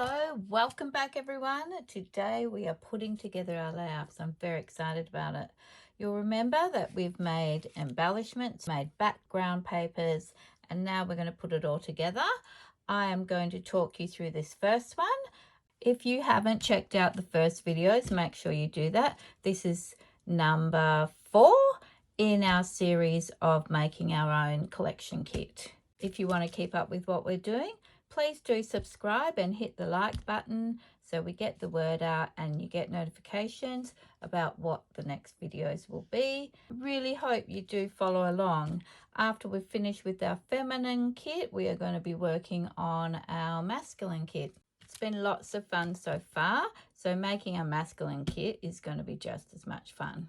Hello, welcome back everyone. Today we are putting together our layouts. I'm very excited about it. You'll remember that we've made embellishments, made background papers, and now we're going to put it all together. I am going to talk you through this first one. If you haven't checked out the first videos, make sure you do that. This is number 4 in our series of making our own collection kit. If you want to keep up with what we're doing, please do subscribe and hit the like button so we get the word out and you get notifications about what the next videos will be. Really hope you do follow along. After we've finished with our feminine kit, we are going to be working on our masculine kit. It's been lots of fun so far, so making a masculine kit is going to be just as much fun.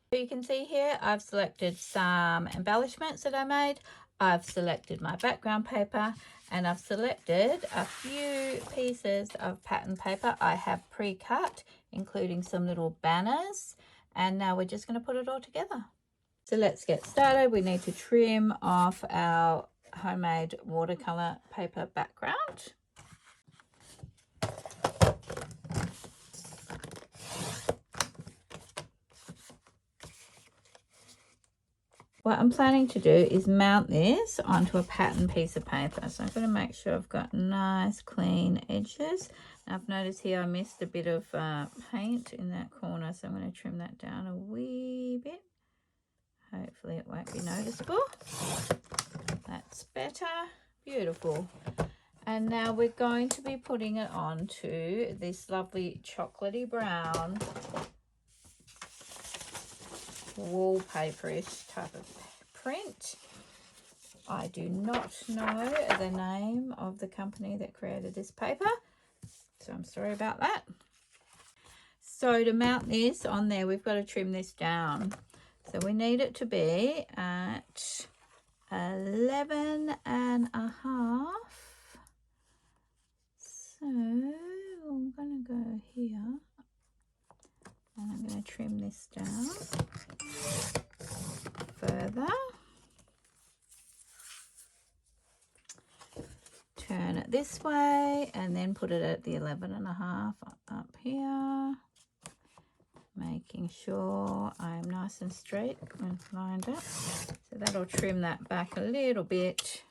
So you can see here I've selected some embellishments that I made. I've selected my background paper and I've selected a few pieces of pattern paper I have pre-cut, including some little banners, and now we're just going to put it all together. So let's get started. We need to trim off our homemade watercolor paper background. What I'm planning to do is mount this onto a pattern piece of paper. So I'm going to make sure I've got nice clean edges. Now I've noticed here I missed a bit of paint in that corner, so I'm going to trim that down a wee bit. Hopefully it won't be noticeable. That's better. Beautiful. And now we're going to be putting it onto this lovely chocolatey brown wallpaperish type of print. I do not know the name of the company that created this paper, so I'm sorry about that. So to mount this on there, we've got to trim this down. So we need it to be at 11 and a half. So I'm going to go here. And I'm going to trim this down further. Turn it this way and then put it at the 11 and a half up here. Making sure I'm nice and straight and lined up. So that'll trim that back a little bit.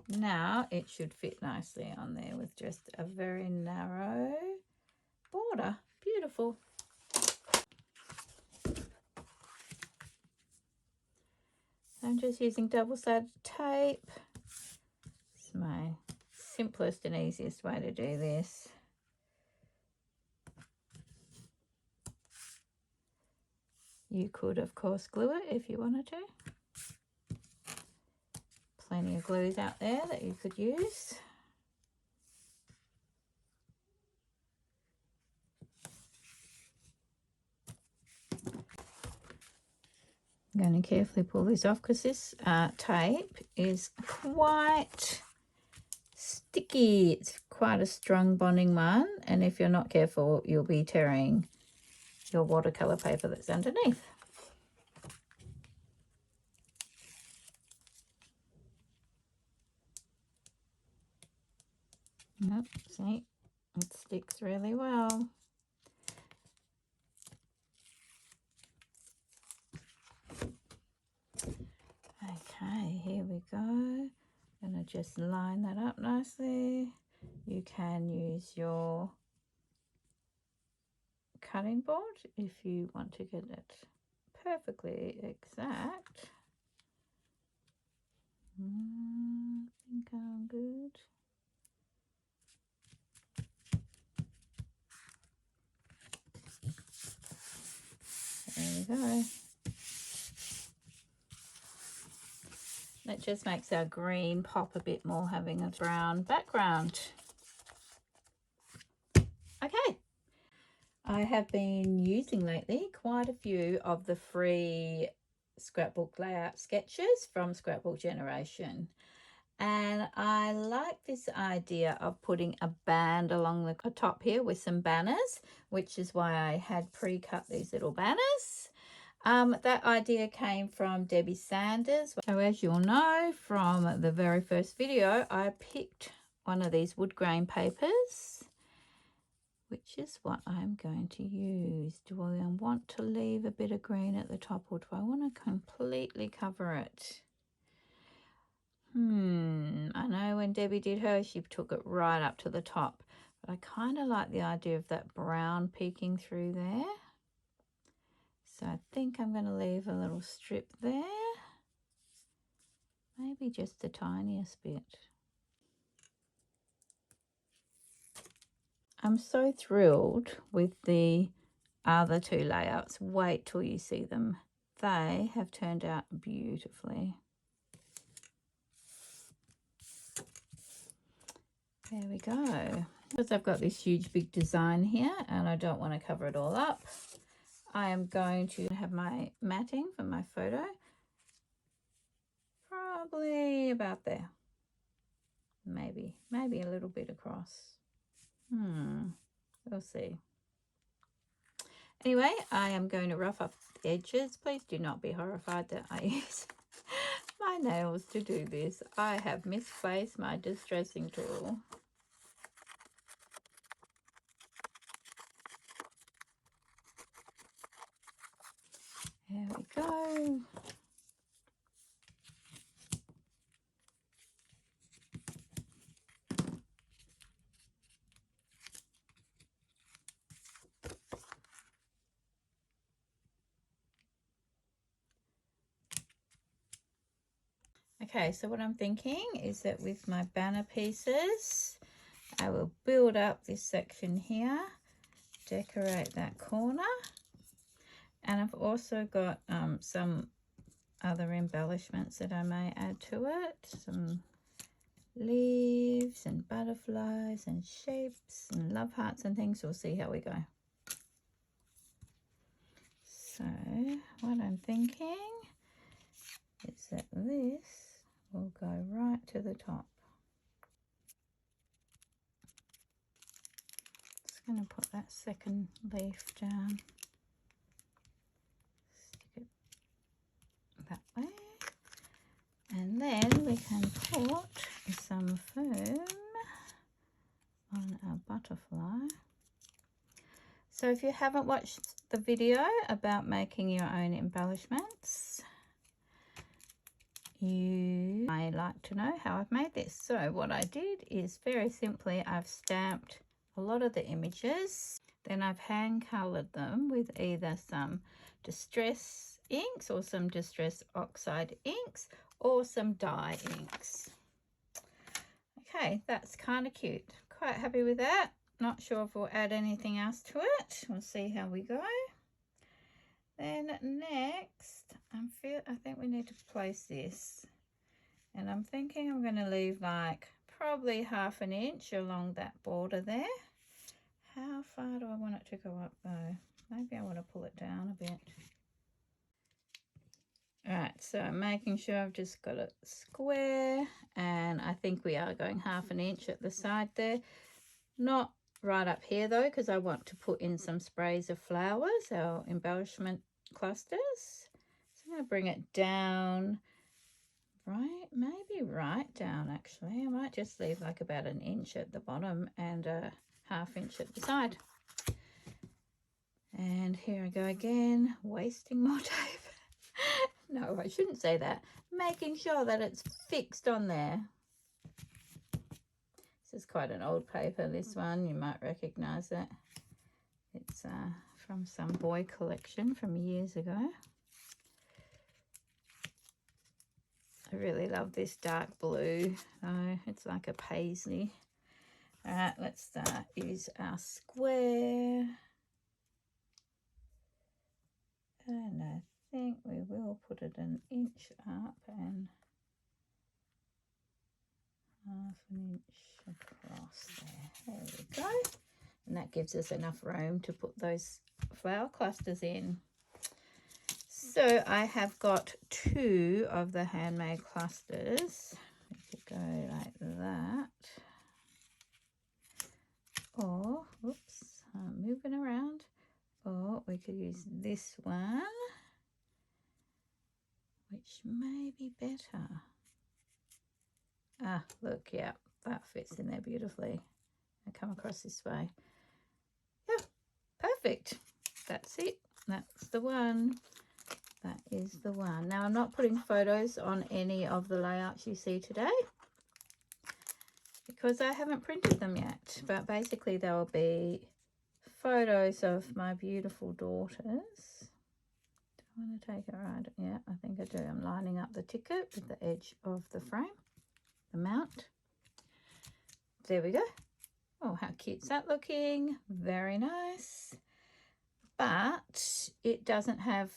Now it should fit nicely on there with just a very narrow border. Beautiful. I'm just using double-sided tape. It's my simplest and easiest way to do this. You could, of course, glue it if you wanted to. Plenty of glues out there that you could use. I'm going to carefully pull this off because this tape is quite sticky. It's quite a strong bonding one, and if you're not careful, you'll be tearing your watercolor paper that's underneath. Nope, see, it sticks really well. Okay, here we go. I'm going to just line that up nicely. You can use your cutting board if you want to get it perfectly exact. I think I'm good. There we go. That just makes our green pop a bit more having a brown background. Okay. I have been using lately quite a few of the free scrapbook layout sketches from Scrapbook Generation. And I like this idea of putting a band along the top here with some banners, which is why I had pre-cut these little banners. That idea came from Debbie Sanders. So as you'll know from the very first video, I picked one of these wood grain papers, which is what I'm going to use. Do I want to leave a bit of green at the top, or do I want to completely cover it? I know when Debbie did hers, she took it right up to the top, but I kind of like the idea of that brown peeking through there. So I think I'm going to leave a little strip there, maybe just the tiniest bit. I'm so thrilled with the other two layouts. Wait till you see them. They have turned out beautifully. There we go. Because I've got this huge big design here and I don't want to cover it all up, I am going to have my matting for my photo probably about there. Maybe a little bit across. We'll see. Anyway, I am going to rough up the edges. Please do not be horrified that I use my nails to do this. I have misplaced my distressing tool. There we go. Okay, so what I'm thinking is that with my banner pieces, I will build up this section here, decorate that corner, and I've also got some other embellishments that I may add to it, some leaves and butterflies and shapes and love hearts and things. We'll see how we go. So what I'm thinking is that this will go right to the top. Just going to put that second leaf down, stick it that way, and then we can put some foam on our butterfly. So if you haven't watched the video about making your own embellishments, you may like to know how I've made this. So what I did is very simply, I've stamped a lot of the images, then I've hand colored them with either some distress inks or some distress oxide inks or some dye inks. Okay, that's kind of cute. Quite happy with that. Not sure if we'll add anything else to it. We'll see how we go. Then next, I think we need to place this. And I'm thinking I'm going to leave like probably ½ an inch along that border there. How far do I want it to go up though? Maybe I want to pull it down a bit. Alright, so I'm making sure I've just got it square, and I think we are going ½ an inch at the side there. Not right up here though, because I want to put in some sprays of flowers, our embellishment clusters. So I'm going to bring it down, right, maybe right down actually. I might just leave like about an inch at the bottom and a ½ inch at the side. And here I go again, wasting more tape. No, I shouldn't say that. Making sure that it's fixed on there. This is quite an old paper, this one. You might recognise it. It's from some boy collection from years ago. I really love this dark blue. It's like a paisley. All right, let's use our square. And I think we will put it an inch up and ½ an inch across there. There we go. And that gives us enough room to put those flower clusters in. So I have got 2 of the handmade clusters. We could go like that. Or, oops, I'm moving around. Or we could use this one. which may be better. Ah, look, yeah, that fits in there beautifully. I come across this way. Yeah, perfect. That's it. That's the one. That is the one. Now, I'm not putting photos on any of the layouts you see today because I haven't printed them yet. But basically, there will be photos of my beautiful daughters. Do I want to take it right? Yeah, I think I do. I'm lining up the ticket with the edge of the frame, the mount. There we go. Oh, how cute's that looking? Very nice. But it doesn't have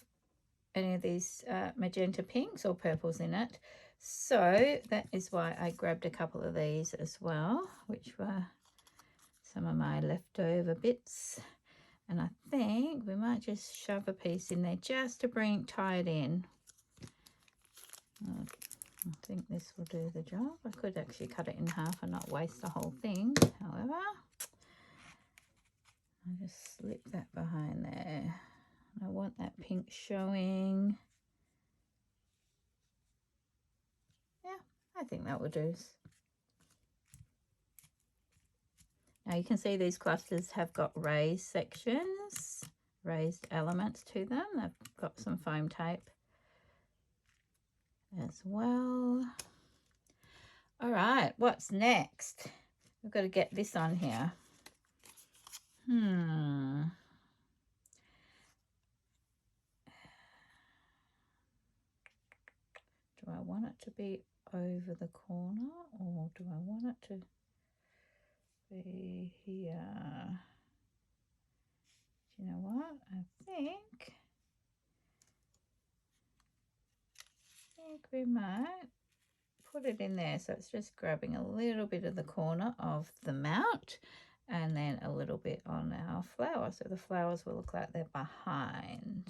any of these magenta pinks or purples in it. So that is why I grabbed a couple of these as well, which were some of my leftover bits. And I think we might just shove a piece in there just to tie it in. I think this will do the job. I could actually cut it in half and not waste the whole thing. However, I'll just slip that behind there. I want that pink showing. Yeah, I think that will do. Now you can see these clusters have got raised sections, raised elements to them. They've got some foam tape as well. All right, what's next? We've got to get this on here. Do I want it to be over the corner or do I want it to be here? Do you know what? I think we might put it in there, so it's just grabbing a little bit of the corner of the mount and then a little bit on our flower, so the flowers will look like they're behind.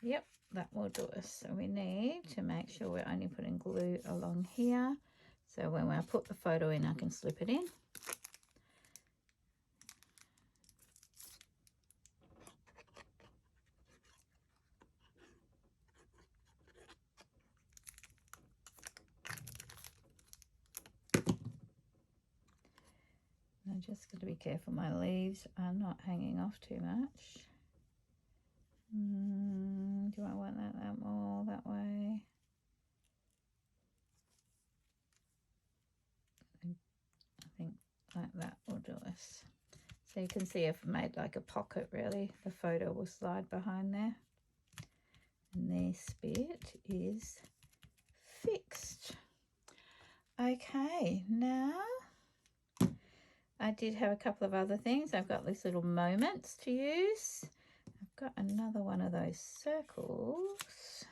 Yep, that will do us. So we need to make sure we're only putting glue along here, so when I put the photo in I can slip it in. I'm just got to be careful my leaves are not hanging off too much. Do I want that more that way? I think like that will do us. So you can see I've made like a pocket really. The photo will slide behind there. And this bit is fixed. Okay, now I did have a couple of other things. I've got these little moments to use. I've got another one of those circles.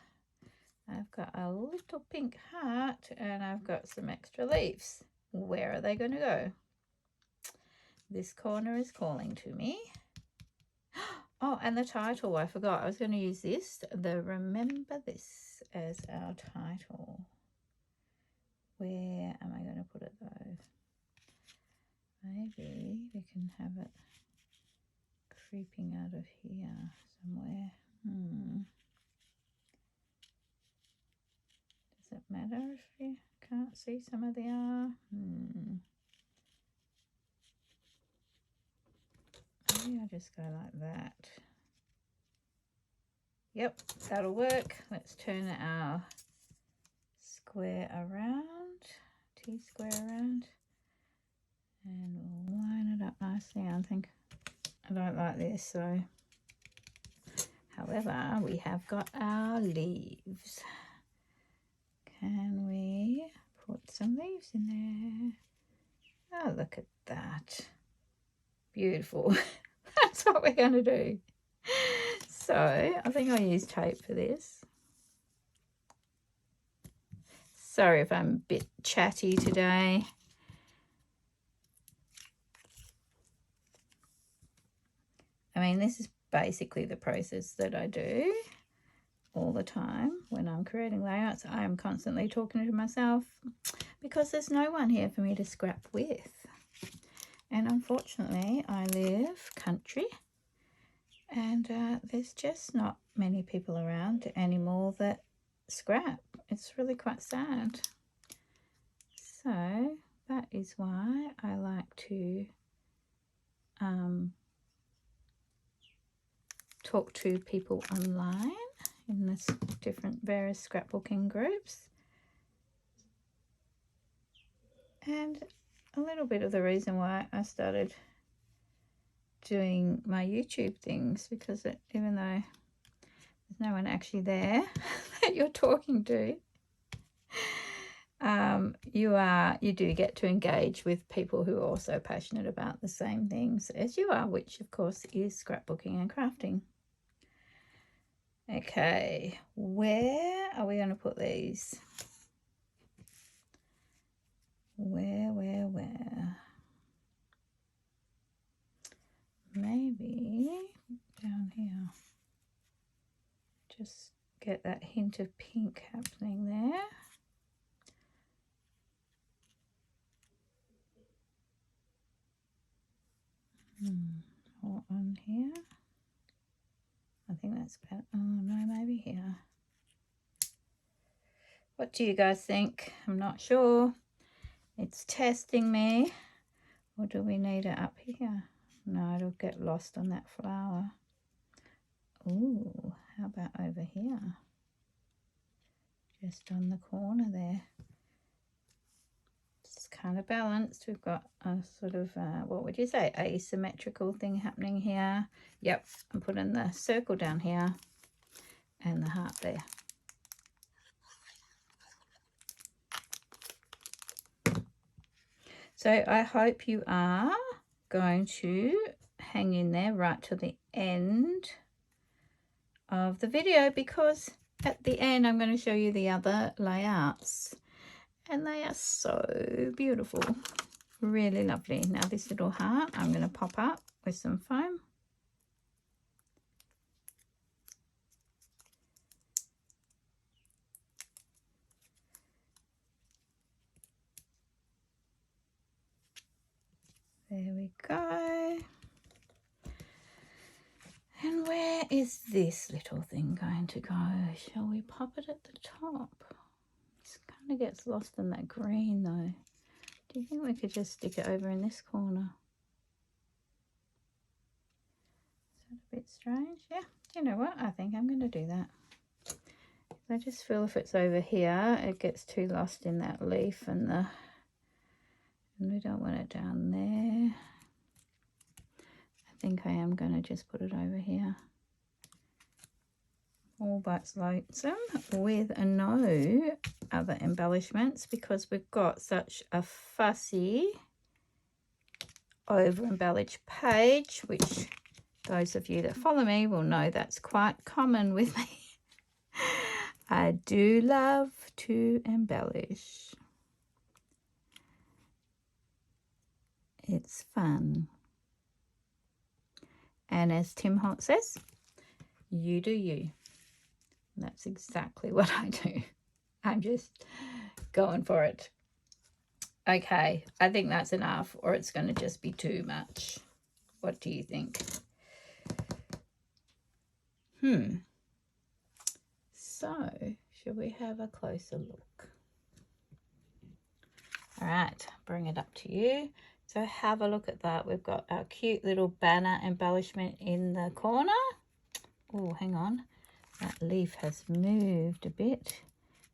I've got a little pink heart and I've got some extra leaves. Where are they going to go? This corner is calling to me. Oh, and the title, I forgot. I was going to use this, the Remember This, as our title. Where am I going to put it though? Maybe we can have it creeping out of here somewhere. Does it matter if you can't see some of the R? Maybe I'll just go like that. Yep, that'll work. Let's turn our square around, T-square around, and we'll line it up nicely. I think I don't like this, so however, we have got our leaves. Can we put some leaves in there? Oh, look at that. Beautiful. That's what we're going to do. So I think I'll use tape for this. Sorry if I'm a bit chatty today. I mean, this is basically the process that I do all the time when I'm creating layouts. I am constantly talking to myself because there's no one here for me to scrap with. And unfortunately, I live country and there's just not many people around anymore that scrap. It's really quite sad. So that is why I like to talk to people online in this different various scrapbooking groups. And a little bit of the reason why I started doing my YouTube things, because even though there's no one actually there that you're talking to, you do get to engage with people who are also passionate about the same things as you are, which of course is scrapbooking and crafting. Okay, where are we going to put these? Where? Maybe down here. Just get that hint of pink happening there. Or on here. I think that's better. Oh no, maybe here. What do you guys think? I'm not sure. It's testing me. Or do we need it up here? No, it'll get lost on that flower. Ooh, how about over here? Just on the corner there. It's kind of balanced. We've got a sort of, what would you say, asymmetrical thing happening here. Yep, I'm putting the circle down here and the heart there. So I hope you are going to hang in there right to the end of the video, because at the end I'm going to show you the other layouts, and they are so beautiful, really lovely. Now this little heart I'm going to pop up with some foam. There we go. And where is this little thing going to go? Shall we pop it at the top? It kind of gets lost in that green though. Do you think we could just stick it over in this corner? Is that a bit strange? Yeah, you know what? I think I'm going to do that. I just feel if it's over here, it gets too lost in that leaf and we don't want it down there. I think I am going to just put it over here. All but lonesome with no other embellishments, because we've got such a fussy over embellished page, which those of you that follow me will know that's quite common with me. I do love to embellish. It's fun. And as Tim Holt says, you do you. And that's exactly what I do. I'm just going for it. Okay, I think that's enough, or it's going to just be too much. What do you think? So, should we have a closer look? All right, bring it up to you. So have a look at that. We've got our cute little banner embellishment in the corner. Oh, hang on. That leaf has moved a bit.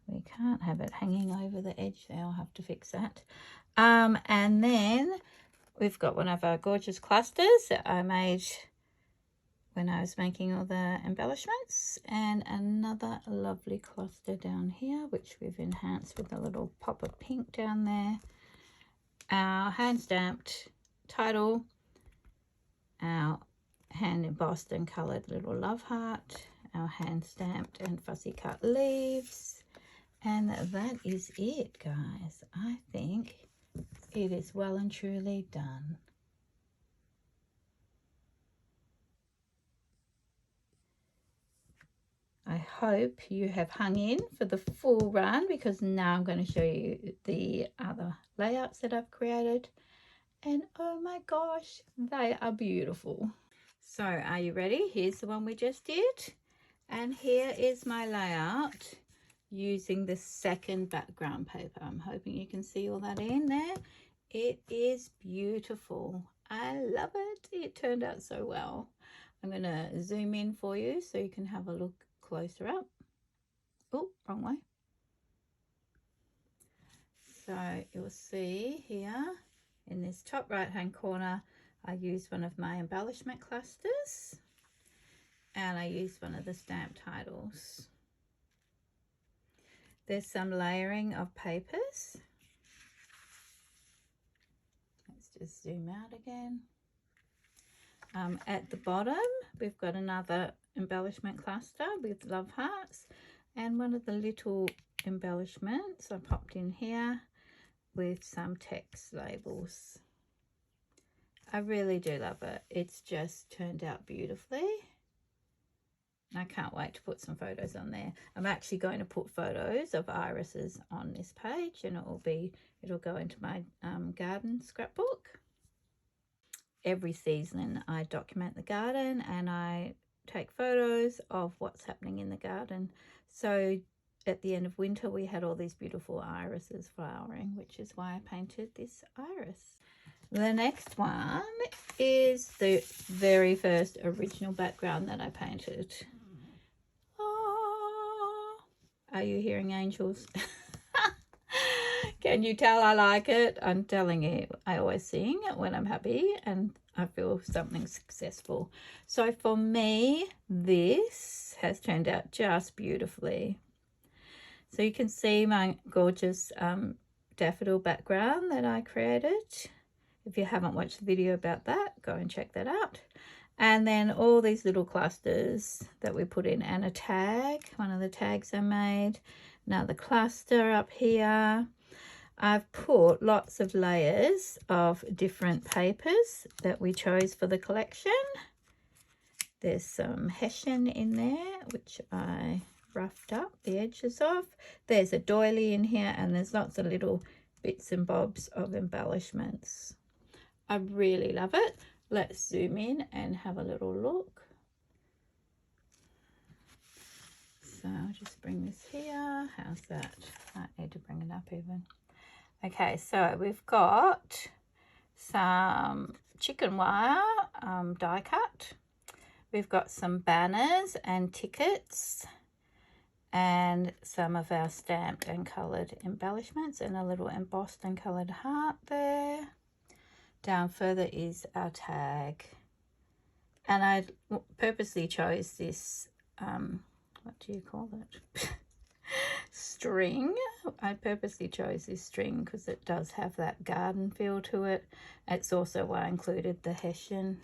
We can't have it hanging over the edge there. I'll have to fix that. And then we've got one of our gorgeous clusters that I made when I was making all the embellishments, and another lovely cluster down here, which we've enhanced with a little pop of pink down there. Our hand stamped title, our hand embossed and coloured little love heart, our hand stamped and fussy cut leaves, and that is it, guys. I think it is well and truly done. I hope you have hung in for the full run, because now I'm going to show you the other layouts that I've created, and oh my gosh, they are beautiful. So are you ready? Here's the one we just did, and here is my layout using the second background paper. I'm hoping you can see all that in there. It is beautiful. I love it. It turned out so well. I'm going to zoom in for you so you can have a look closer up. Oh, wrong way. So you'll see here in this top right hand corner, I used one of my embellishment clusters and I used one of the stamp titles. There's some layering of papers. Let's just zoom out again. At the bottom, we've got another embellishment cluster with love hearts and one of the little embellishments I popped in here with some text labels. I really do love it. It's just turned out beautifully. I can't wait to put some photos on there. I'm actually going to put photos of irises on this page, and it'll go into my garden scrapbook. Every season I document the garden and I take photos of what's happening in the garden. So at the end of winter we had all these beautiful irises flowering, which is why I painted this iris. The next one is the very first original background that I painted. Oh, are you hearing angels? Can you tell I like it? I'm telling you, I always sing when I'm happy and I feel something successful. So for me, this has turned out just beautifully. So you can see my gorgeous daffodil background that I created. If you haven't watched the video about that, go and check that out. And then all these little clusters that we put in, and a tag, one of the tags I made, another cluster up here. I've put lots of layers of different papers that we chose for the collection. There's some hessian in there, which I roughed up the edges of. There's a doily in here, and there's lots of little bits and bobs of embellishments. I really love it. Let's zoom in and have a little look. So I'll just bring this here. How's that? I need to bring it up even. Okay, so we've got some chicken wire die cut. We've got some banners and tickets and some of our stamped and coloured embellishments and a little embossed and coloured heart there. Down further is our tag. And I purposely chose this, what do you call it? String. I purposely chose this string because it does have that garden feel to it. It's also why I included the hessian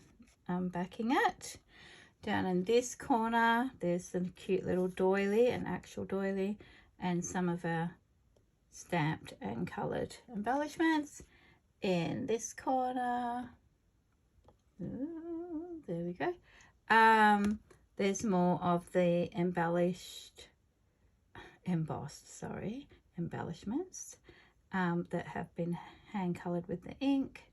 backing it. Down in this corner there's some cute little doily, an actual doily, and some of our stamped and coloured embellishments. In this corner, ooh, there we go, there's more of the embossed embellishments that have been hand coloured with the ink,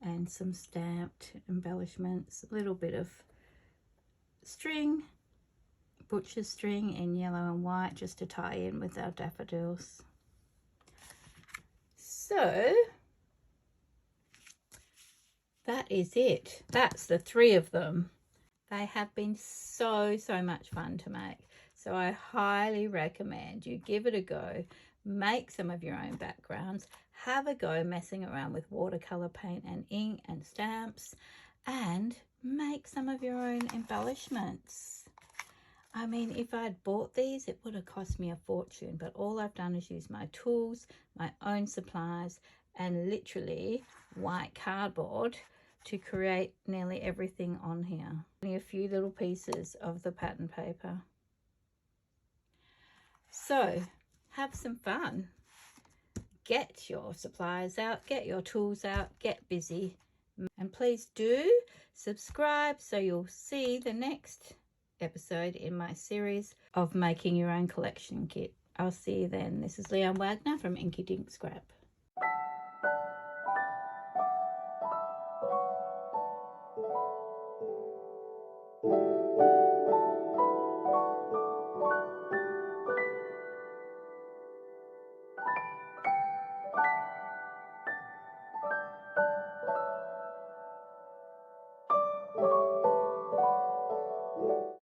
and some stamped embellishments, a little bit of string, butcher's string in yellow and white, just to tie in with our daffodils. So that is it. That's the 3 of them. They have been so much fun to make. So I highly recommend you give it a go. Make some of your own backgrounds. Have a go messing around with watercolor paint and ink and stamps, and make some of your own embellishments. I mean, if I'd bought these, it would have cost me a fortune, but all I've done is use my tools, my own supplies, and literally white cardboard to create nearly everything on here. Only a few little pieces of the pattern paper. So have some fun. Get your supplies out, get your tools out, get busy. And please do subscribe so you'll see the next episode in my series of making your own collection kit. I'll see you then. This is Leanne Wagner from Inky Dink Scrap.